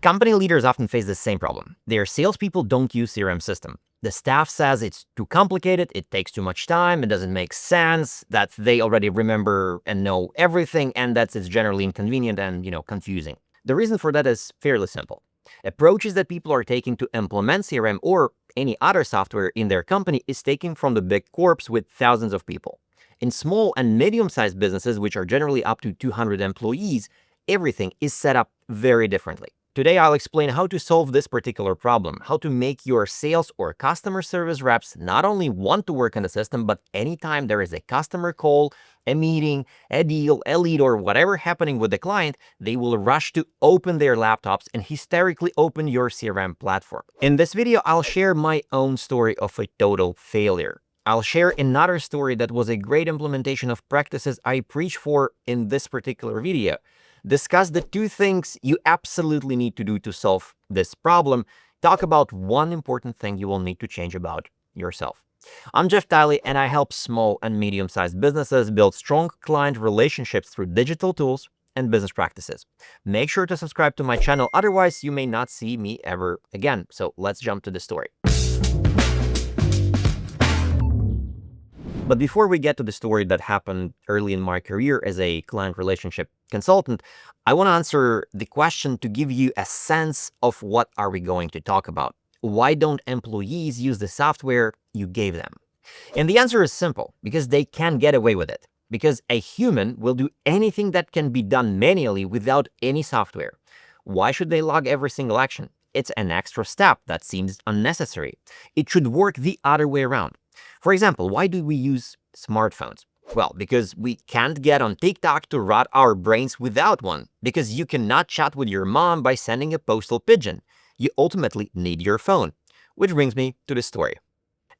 Company leaders often face the same problem. Their salespeople don't use CRM system. The staff says it's too complicated, it takes too much time, it doesn't make sense, that they already remember and know everything, and that it's generally inconvenient and, confusing. The reason for that is fairly simple. Approaches that people are taking to implement CRM or any other software in their company is taken from the big corps with thousands of people. In small and medium-sized businesses, which are generally up to 200 employees, everything is set up very differently. Today, I'll explain how to solve this particular problem, how to make your sales or customer service reps not only want to work in the system, but anytime there is a customer call, a meeting, a deal, a lead, or whatever happening with the client, they will rush to open their laptops and hysterically open your CRM platform. In this video, I'll share my own story of a total failure. I'll share another story that was a great implementation of practices I preach for in this particular video. Discuss the two things you absolutely need to do to solve this problem. Talk about one important thing you will need to change about yourself. I'm Jeff Tiley, and I help small and medium-sized businesses build strong client relationships through digital tools and business practices. Make sure to subscribe to my channel, otherwise you may not see me ever again. So let's jump to the story. But before we get to the story that happened early in my career as a client relationship consultant, I want to answer the question to give you a sense of what are we going to talk about. Why don't employees use the software you gave them? And the answer is simple, because they can get away with it. Because a human will do anything that can be done manually without any software. Why should they log every single action? It's an extra step that seems unnecessary. It should work the other way around. For example, why do we use smartphones? Well, because we can't get on TikTok to rot our brains without one. Because you cannot chat with your mom by sending a postal pigeon. You ultimately need your phone. Which brings me to the story.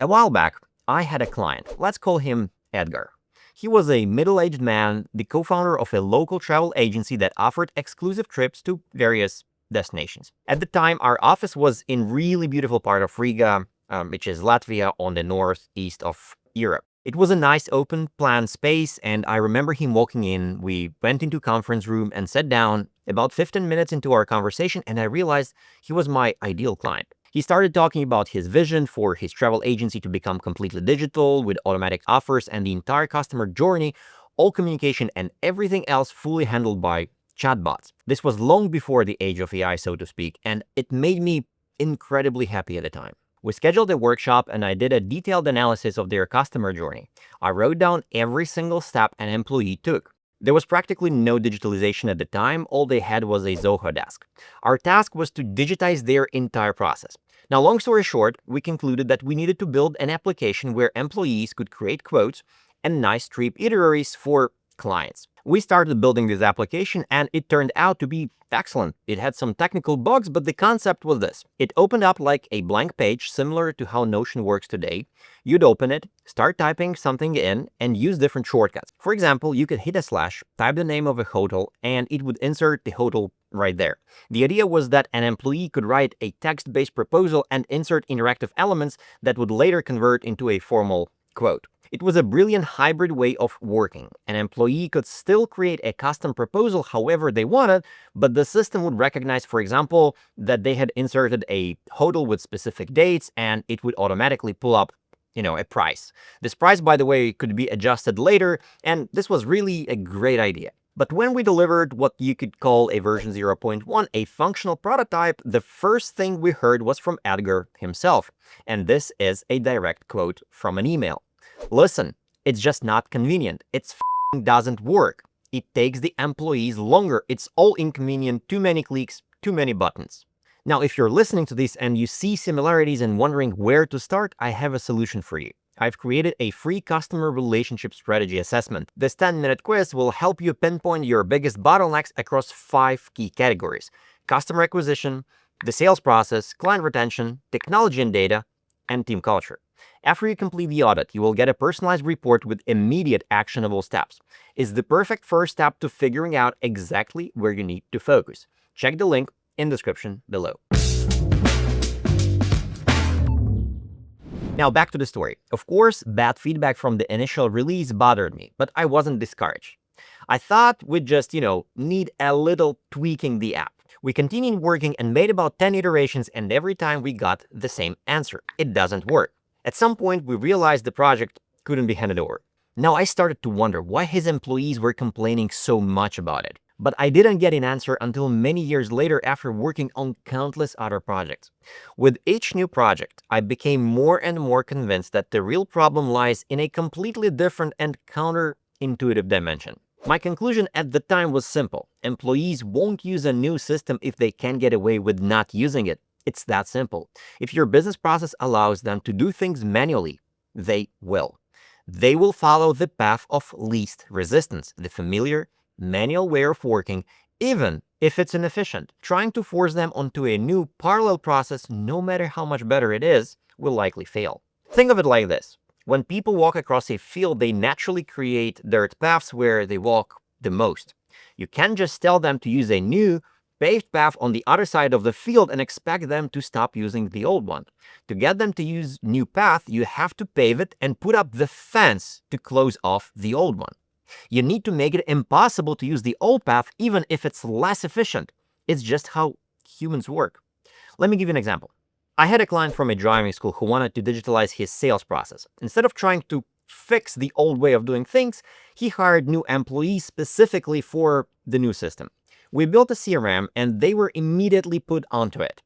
A while back, I had a client. Let's call him Edgar. He was a middle-aged man, the co-founder of a local travel agency that offered exclusive trips to various destinations. At the time, our office was in really beautiful part of Riga, which is Latvia on the northeast of Europe. It was a nice open plan space, and I remember him walking in. We went into conference room and sat down. About 15 minutes into our conversation, and I realized he was my ideal client. He started talking about his vision for his travel agency to become completely digital with automatic offers and the entire customer journey, all communication and everything else fully handled by chatbots. This was long before the age of AI, so to speak, and it made me incredibly happy at the time. We scheduled a workshop and I did a detailed analysis of their customer journey. I wrote down every single step an employee took. There was practically no digitalization at the time, all they had was a Zoho desk. Our task was to digitize their entire process. Now, long story short, we concluded that we needed to build an application where employees could create quotes and nice trip itineraries for clients. We started building this application and it turned out to be excellent. It had some technical bugs, but the concept was this. It opened up like a blank page, similar to how Notion works today. You'd open it, start typing something in, and use different shortcuts. For example, you could hit a slash, type the name of a hotel, and it would insert the hotel right there. The idea was that an employee could write a text-based proposal and insert interactive elements that would later convert into a formal quote. It was a brilliant hybrid way of working. An employee could still create a custom proposal however they wanted, but the system would recognize, for example, that they had inserted a hotel with specific dates, and it would automatically pull up, a price. This price, by the way, could be adjusted later, and this was really a great idea. But when we delivered what you could call a version 0.1, a functional prototype, the first thing we heard was from Edgar himself. And this is a direct quote from an email. Listen, it's just not convenient. It doesn't work. It takes the employees longer. It's all inconvenient. Too many clicks, too many buttons. Now, if you're listening to this and you see similarities and wondering where to start, I have a solution for you. I've created a free customer relationship strategy assessment. This 10-minute quiz will help you pinpoint your biggest bottlenecks across 5 key categories: customer acquisition, the sales process, client retention, technology and data, and team culture. After you complete the audit, you will get a personalized report with immediate actionable steps. It's the perfect first step to figuring out exactly where you need to focus. Check the link in the description below. Now back to the story. Of course, bad feedback from the initial release bothered me, but I wasn't discouraged. I thought we'd just, need a little tweaking the app. We continued working and made about 10 iterations, and every time we got the same answer. It doesn't work. At some point, we realized the project couldn't be handed over. Now I started to wonder why his employees were complaining so much about it. But I didn't get an answer until many years later after working on countless other projects. With each new project, I became more and more convinced that the real problem lies in a completely different and counterintuitive dimension. My conclusion at the time was simple. Employees won't use a new system if they can get away with not using it. It's that simple. If your business process allows them to do things manually, they will. They will follow the path of least resistance, the familiar, manual way of working, even if it's inefficient. Trying to force them onto a new parallel process, no matter how much better it is, will likely fail. Think of it like this. When people walk across a field, they naturally create dirt paths where they walk the most. You can't just tell them to use a new, paved path on the other side of the field and expect them to stop using the old one. To get them to use new path, you have to pave it and put up the fence to close off the old one. You need to make it impossible to use the old path even if it's less efficient. It's just how humans work. Let me give you an example. I had a client from a driving school who wanted to digitalize his sales process. Instead of trying to fix the old way of doing things, he hired new employees specifically for the new system. We built a CRM and they were immediately put onto it.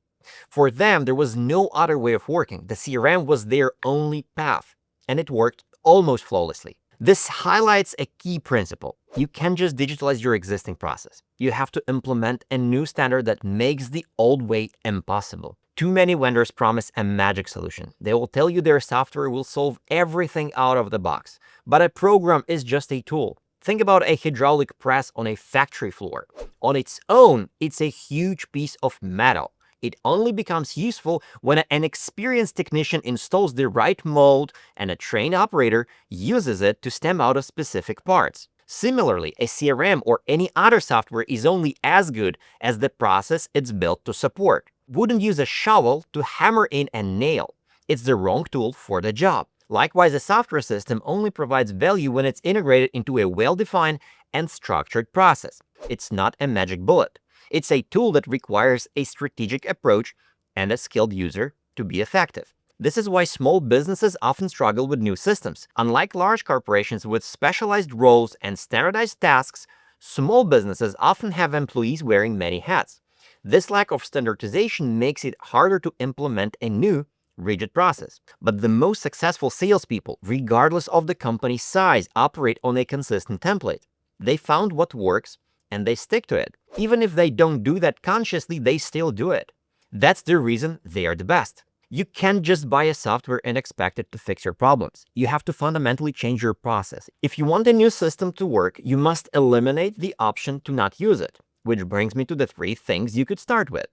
For them, there was no other way of working. The CRM was their only path, and it worked almost flawlessly. This highlights a key principle. You can't just digitalize your existing process. You have to implement a new standard that makes the old way impossible. Too many vendors promise a magic solution. They will tell you their software will solve everything out of the box. But a program is just a tool. Think about a hydraulic press on a factory floor. On its own, it's a huge piece of metal. It only becomes useful when an experienced technician installs the right mold and a trained operator uses it to stem out of specific parts. Similarly, a CRM or any other software is only as good as the process it's built to support. Wouldn't use a shovel to hammer in a nail. It's the wrong tool for the job. Likewise, a software system only provides value when it's integrated into a well-defined and structured process. It's not a magic bullet. It's a tool that requires a strategic approach and a skilled user to be effective. This is why small businesses often struggle with new systems. Unlike large corporations with specialized roles and standardized tasks, small businesses often have employees wearing many hats. This lack of standardization makes it harder to implement a new, rigid process. But the most successful salespeople, regardless of the company's size, operate on a consistent template. They found what works and they stick to it. Even if they don't do that consciously, they still do it. That's the reason they are the best. You can't just buy a software and expect it to fix your problems. You have to fundamentally change your process. If you want a new system to work, you must eliminate the option to not use it. Which brings me to the 3 things you could start with.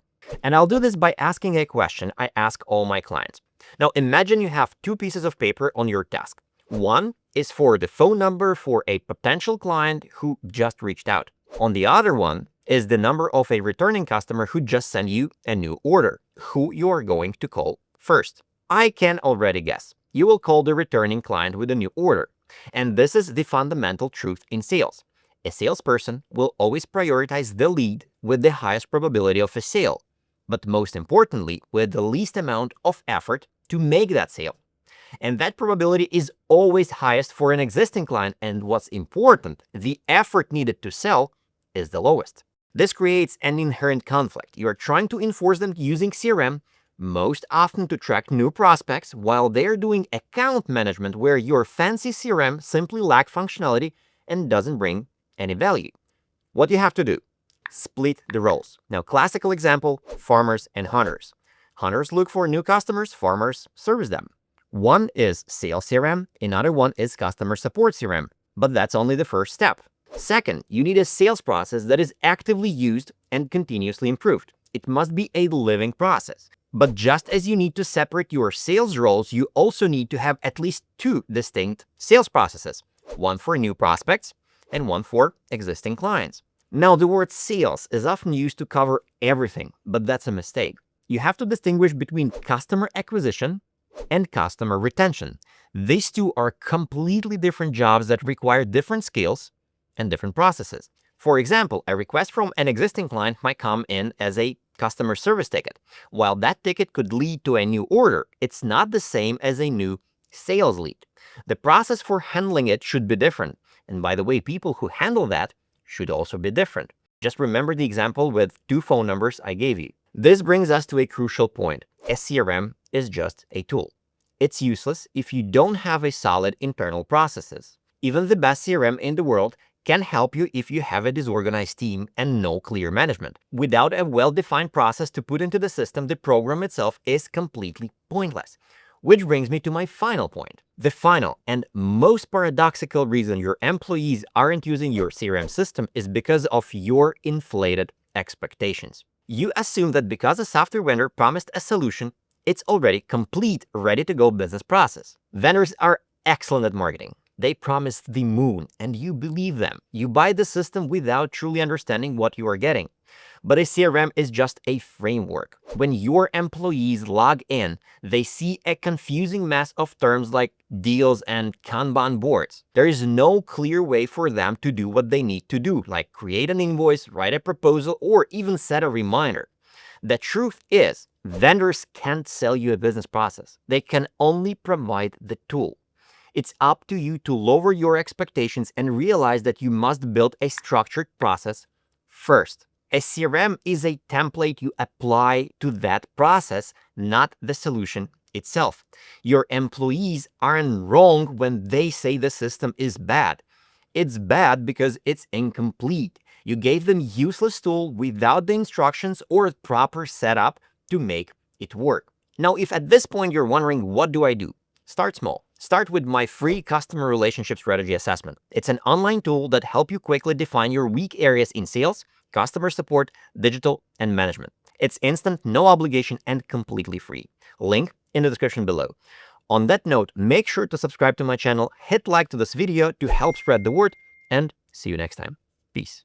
And I'll do this by asking a question I ask all my clients. Now imagine you have 2 pieces of paper on your desk. One is for the phone number for a potential client who just reached out. On the other one is the number of a returning customer who just sent you a new order, who you are going to call first. I can already guess. You will call the returning client with a new order. And this is the fundamental truth in sales. A salesperson will always prioritize the lead with the highest probability of a sale, but most importantly, with the least amount of effort to make that sale. And that probability is always highest for an existing client, and what's important, the effort needed to sell is the lowest. This creates an inherent conflict. You are trying to enforce them using CRM, most often to track new prospects, while they're doing account management where your fancy CRM simply lacks functionality and doesn't bring any value. What you have to do? Split the roles. Now, classical example, farmers and hunters. Hunters look for new customers, farmers service them. One is sales CRM, another one is customer support CRM, but that's only the first step. Second, you need a sales process that is actively used and continuously improved. It must be a living process. But just as you need to separate your sales roles, you also need to have at least 2 distinct sales processes, one for new prospects and one for existing clients. Now, the word sales is often used to cover everything, but that's a mistake. You have to distinguish between customer acquisition and customer retention. These 2 are completely different jobs that require different skills and different processes. For example, a request from an existing client might come in as a customer service ticket. While that ticket could lead to a new order, it's not the same as a new sales lead. The process for handling it should be different. And by the way, people who handle that should also be different. Just remember the example with 2 phone numbers I gave you. This brings us to a crucial point. A CRM is just a tool. It's useless if you don't have a solid internal processes. Even the best CRM in the world can help you if you have a disorganized team and no clear management. Without a well-defined process to put into the system, the program itself is completely pointless. Which brings me to my final point. The final and most paradoxical reason your employees aren't using your CRM system is because of your inflated expectations. You assume that because a software vendor promised a solution, it's already complete, ready-to-go business process. Vendors are excellent at marketing. They promise the moon, and you believe them. You buy the system without truly understanding what you are getting. But a CRM is just a framework. When your employees log in, they see a confusing mess of terms like deals and Kanban boards. There is no clear way for them to do what they need to do, like create an invoice, write a proposal, or even set a reminder. The truth is, vendors can't sell you a business process. They can only provide the tool. It's up to you to lower your expectations and realize that you must build a structured process first. A CRM is a template you apply to that process, not the solution itself. Your employees aren't wrong when they say the system is bad. It's bad because it's incomplete. You gave them useless tool without the instructions or proper setup to make it work. Now, if at this point you're wondering, what do I do? Start small. Start with my free customer relationship strategy assessment. It's an online tool that helps you quickly define your weak areas in sales, customer support, digital, and management. It's instant, no obligation, and completely free. Link in the description below. On that note, make sure to subscribe to my channel, hit like to this video to help spread the word, and see you next time. Peace.